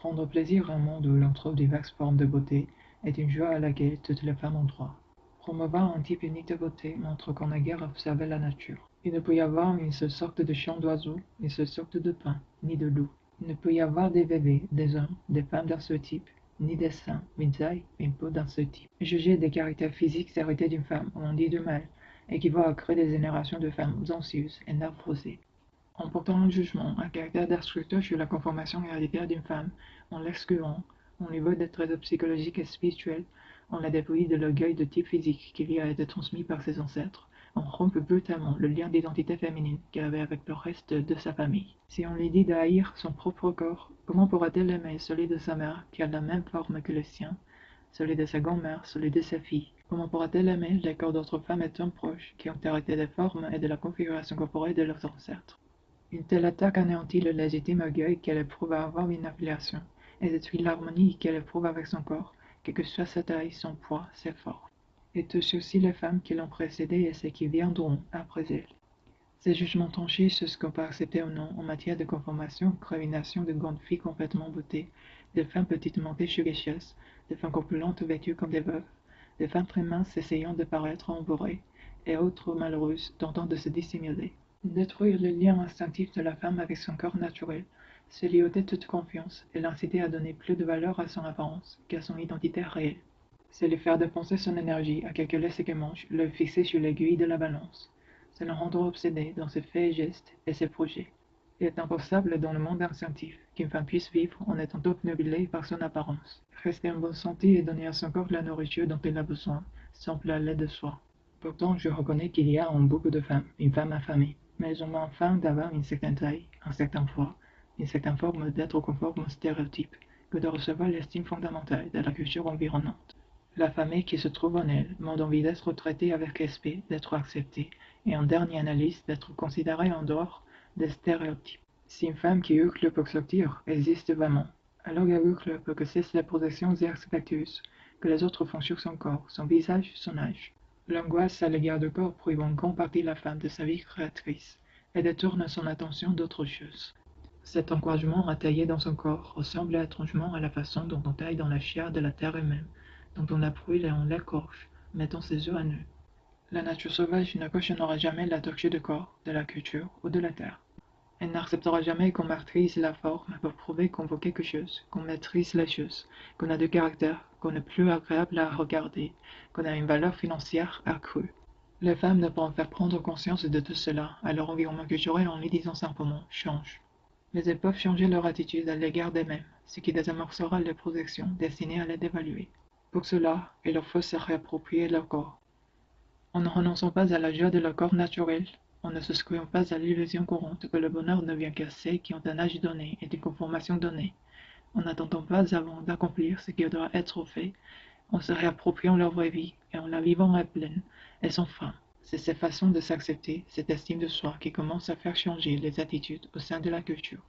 Prendre plaisir à un monde où l'on trouve diverses formes de beauté est une joie à laquelle toutes les femmes ont droit. Promouvoir un type unique de beauté montre qu'on a guère observé la nature. Il ne peut y avoir une seule sorte de chant d'oiseau, une seule sorte de pain, ni de loup. Il ne peut y avoir des bébés, des hommes, des femmes d'un seul type, ni des seins, une taille, une peau d'un seul type. Juger des caractères physiques hérités d'une femme, on dit du mal, équivaut à créer des générations de femmes anxieuses et nerveuses. En portant un jugement à caractère destructeur sur la conformation héréditaire d'une femme, en l'excluant, au niveau des traits psychologiques et spirituels, on la dépouille de l'orgueil de type physique qui lui a été transmis par ses ancêtres, on rompt brutalement le lien d'identité féminine qu'elle avait avec le reste de sa famille. Si on lui dit de haïr son propre corps, comment pourra-t-elle aimer celui de sa mère qui a la même forme que le sien, celui de sa grand-mère, celui de sa fille? Comment pourra-t-elle aimer les corps d'autres femmes et hommes proches qui ont hérité des formes et de la configuration corporelle de leurs ancêtres? Une telle attaque anéantit le légitime orgueil qu'elle éprouve à avoir une affiliation, et détruit l'harmonie qu'elle éprouve avec son corps, quelle que soit sa taille, son poids, ses forces, et touche aussi les femmes qui l'ont précédée et celles qui viendront après elle. Ces jugements tranchés sur ce qu'on peut accepter ou non en matière de conformation créent une nation de grandes filles complètement beautées, de femmes petitement péchuguées, de femmes corpulentes vêtues comme des veuves, de femmes très minces essayant de paraître embourrées, et autres malheureuses tentant de se dissimuler. Détruire le lien instinctif de la femme avec son corps naturel, c'est lui ôter toute confiance et l'inciter à donner plus de valeur à son apparence qu'à son identité réelle. C'est lui faire dépenser son énergie à calculer ce qu'elle mange, l'œil fixé sur l'aiguille de la balance. C'est le rendre obsédé dans ses faits et gestes et ses projets. Il est impossible dans le monde instinctif qu'une femme puisse vivre en étant obnubilée par son apparence. Rester en bonne santé et donner à son corps la nourriture dont il a besoin semble aller de soi. Pourtant, je reconnais qu'il y a en beaucoup de femmes une femme affamée, mais elles ont enfin d'avoir une certaine taille, un certain poids, une certaine forme d'être conforme aux stéréotypes que de recevoir l'estime fondamentale de la culture environnante. L'affamée qui se trouve en elle demande envie d'être traitée avec respect, d'être acceptée, et en dernière analyse d'être considérée en dehors des stéréotypes. Si une femme qui hucle pour sortir existe vraiment, alors elle hucle pour que cessent les projections irrespectueuses que les autres font sur son corps, son visage, son âge. L'angoisse à l'égard du corps prive en grande partie la femme de sa vie créatrice et détourne son attention d'autre chose. Cet encouragement à tailler dans son corps ressemble étrangement à la façon dont on taille dans la chair de la terre elle-même, dont on la brûle et on l'écorche, mettant ses œufs à nu. La nature sauvage ne cautionnera jamais la torture du corps, de la culture ou de la terre. Elle n'acceptera jamais qu'on martyrise la forme pour prouver qu'on vaut quelque chose, qu'on maîtrise les choses, qu'on a du caractère, qu'on est plus agréable à regarder, qu'on a une valeur financière accrue. Les femmes ne pourront faire prendre conscience de tout cela à leur environnement culturel en lui disant simplement change. Mais elles peuvent changer leur attitude à l'égard d'elles-mêmes, ce qui désamorcera les projections destinées à les dévaluer. Pour cela, il leur faut se réapproprier leur corps. En ne renonçant pas à la joie de leur corps naturel, en ne souscrivant pas à l'illusion courante que le bonheur ne vient qu'à celles qui ont un âge donné et une conformation donnée, en n'attendant pas avant d'accomplir ce qui doit être fait, en se réappropriant leur vraie vie et en la vivant à pleine et sans fin. C'est cette façon de s'accepter, cette estime de soi qui commence à faire changer les attitudes au sein de la culture.